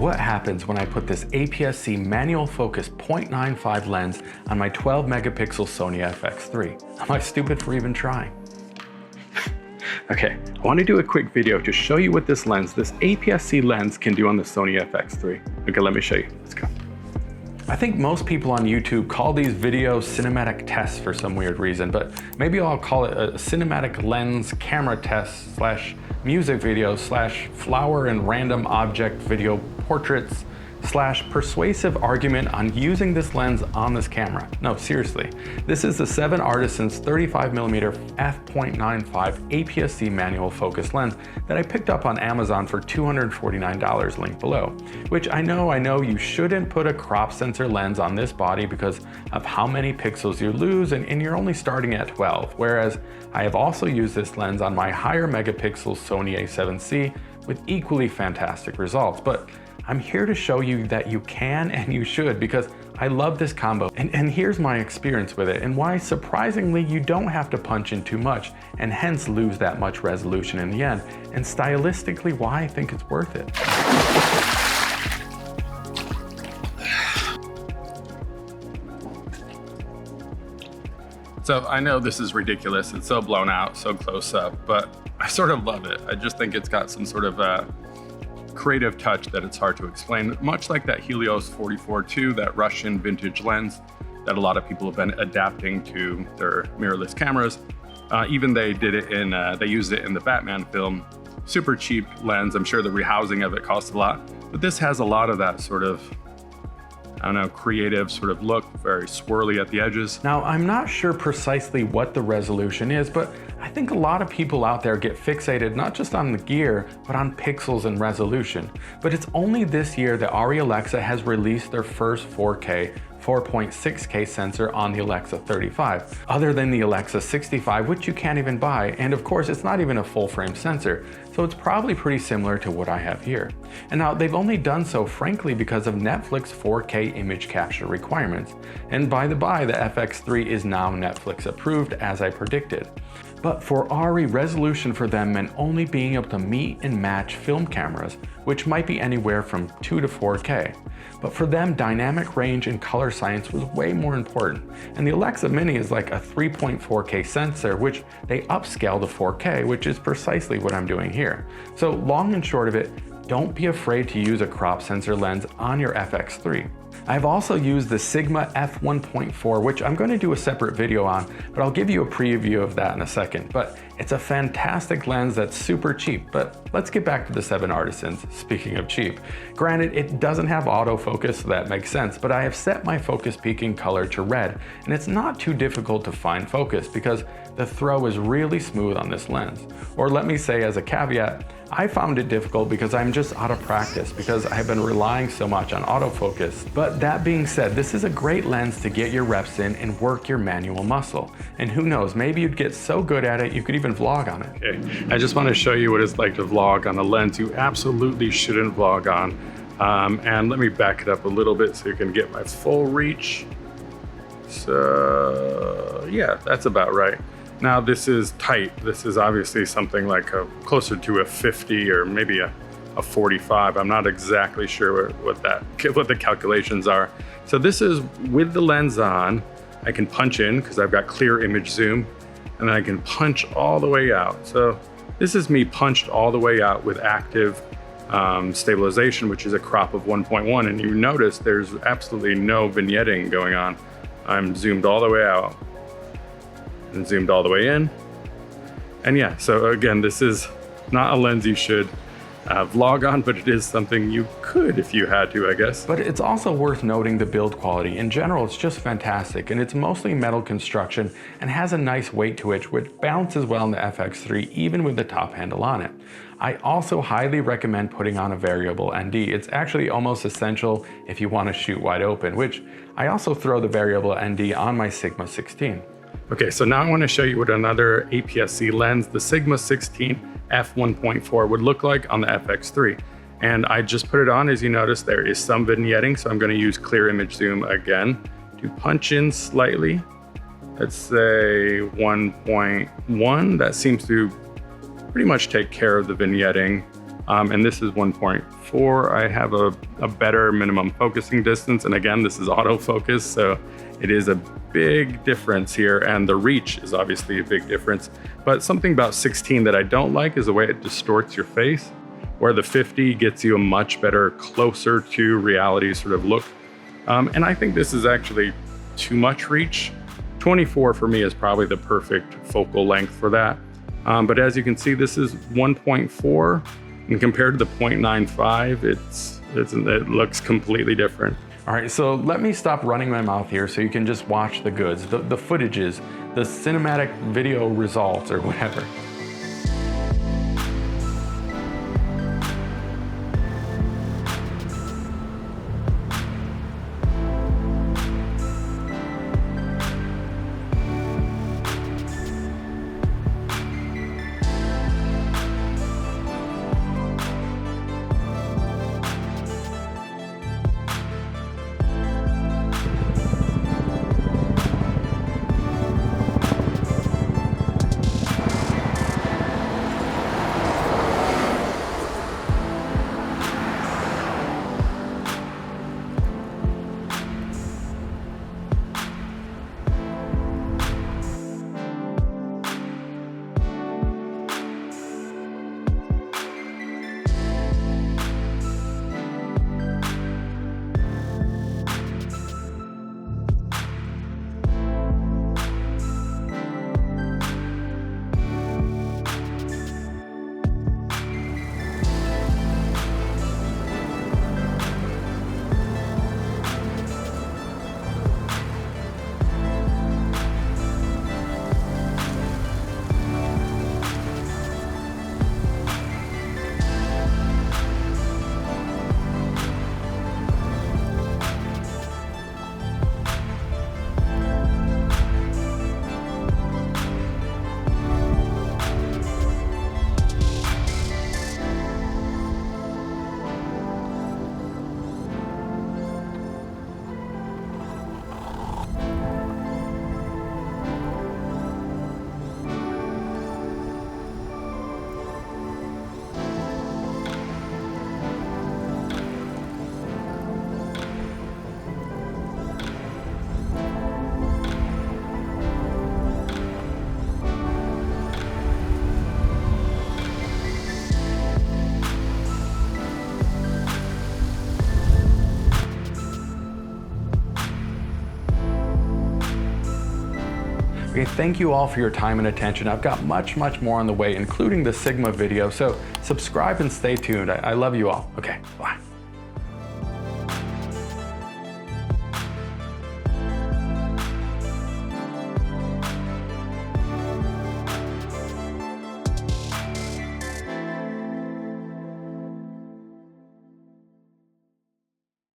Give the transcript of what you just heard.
what happens when I put this APS-C manual focus 0.95 lens on my 12 megapixel Sony FX3. Am I stupid for even trying? Okay, I want to do a quick video to show you what this APS-C lens can do on the Sony FX3. Okay, let me show you. Let's go. I think most people on YouTube call these video cinematic tests for some weird reason, but maybe I'll call it a cinematic lens camera test slash music video slash flower and random object video portraits slash persuasive argument on using this lens on this camera. No, seriously. This is the 7 Artisans 35mm f.95 APS-C manual focus lens that I picked up on Amazon for $249, link below. Which I know you shouldn't put a crop sensor lens on this body because of how many pixels you lose and you're only starting at 12. Whereas I have also used this lens on my higher megapixel Sony A7C with equally fantastic results. But I'm here to show you that you can and you should, because I love this combo. And here's my experience with it and why surprisingly you don't have to punch in too much and hence lose that much resolution in the end, and stylistically why I think it's worth it. So I know this is ridiculous, it's so blown out, so close up, but I sort of love it. I just think it's got some sort of creative touch that it's hard to explain, much like that Helios 44-2, that Russian vintage lens that a lot of people have been adapting to their mirrorless cameras. Even they did it in, they used it in the Batman film. Super cheap lens. I'm sure the rehousing of it costs a lot, but this has a lot of that sort of, I don't know, creative sort of look, very swirly at the edges. Now, I'm not sure precisely what the resolution is, but I think a lot of people out there get fixated not just on the gear, but on pixels and resolution. But it's only this year that ARRI Alexa has released their first 4K 4.6K sensor on the Alexa 35, other than the Alexa 65, which you can't even buy. And of course, it's not even a full frame sensor, so it's probably pretty similar to what I have here. And now they've only done so, frankly, because of Netflix 4K image capture requirements. And by the by, the FX3 is now Netflix approved, as I predicted. But for ARRI, resolution for them meant only being able to meet and match film cameras, which might be anywhere from 2 to 4K. But for them, dynamic range and color science was way more important. And the Alexa Mini is like a 3.4K sensor, which they upscale to 4K, which is precisely what I'm doing here. So long and short of it, don't be afraid to use a crop sensor lens on your FX3. I've also used the Sigma f1.4, which I'm going to do a separate video on, but I'll give you a preview of that in a second. But it's a fantastic lens that's super cheap. But let's get back to the 7 Artisans, speaking of cheap. Granted, it doesn't have autofocus, so that makes sense, but I have set my focus peaking color to red, and it's not too difficult to find focus because the throw is really smooth on this lens. Or let me say as a caveat, I found it difficult because I'm just out of practice because I've been relying so much on autofocus. But that being said, this is a great lens to get your reps in and work your manual muscle. And who knows, maybe you'd get so good at it, you could even vlog on it. Okay, I just want to show you what it's like to vlog on a lens you absolutely shouldn't vlog on. And let me back it up a little bit so you can get my full reach. So yeah, that's about right. Now this is tight. This is obviously something like closer to a 50 or maybe a 45. I'm not exactly sure what the calculations are. So this is with the lens on. I can punch in because I've got clear image zoom, and then I can punch all the way out. So this is me punched all the way out with active stabilization, which is a crop of 1.1. And you notice there's absolutely no vignetting going on. I'm zoomed all the way out and zoomed all the way in. And yeah, so again, this is not a lens you should vlog on, but it is something you could if you had to, I guess. But it's also worth noting the build quality. In general, it's just fantastic, and it's mostly metal construction and has a nice weight to it, which balances well in the FX3, even with the top handle on it. I also highly recommend putting on a variable ND. It's actually almost essential if you want to shoot wide open, which I also throw the variable ND on my Sigma 16. Okay, so now I want to show you what another APS-C lens, the Sigma 16 f1.4 would look like on the FX3. And I just put it on. As you notice, there is some vignetting, so I'm going to use clear image zoom again to punch in slightly. Let's say 1.1. That seems to pretty much take care of the vignetting. and this is 1.4. I have a better minimum focusing distance, and again, this is autofocus, so it is a big difference here, and the reach is obviously a big difference. But something about 16 that I don't like is the way it distorts your face, where the 50 gets you a much better, closer to reality sort of look. And I think this is actually too much reach. 24 for me is probably the perfect focal length for that. But as you can see, this is 1.4. And compared to the 0.95, it looks completely different. All right, so let me stop running my mouth here so you can just watch the goods, the footages, the cinematic video results or whatever. Okay, thank you all for your time and attention. I've got much more on the way, including the Sigma video, so subscribe and stay tuned. I love you all. Okay, bye.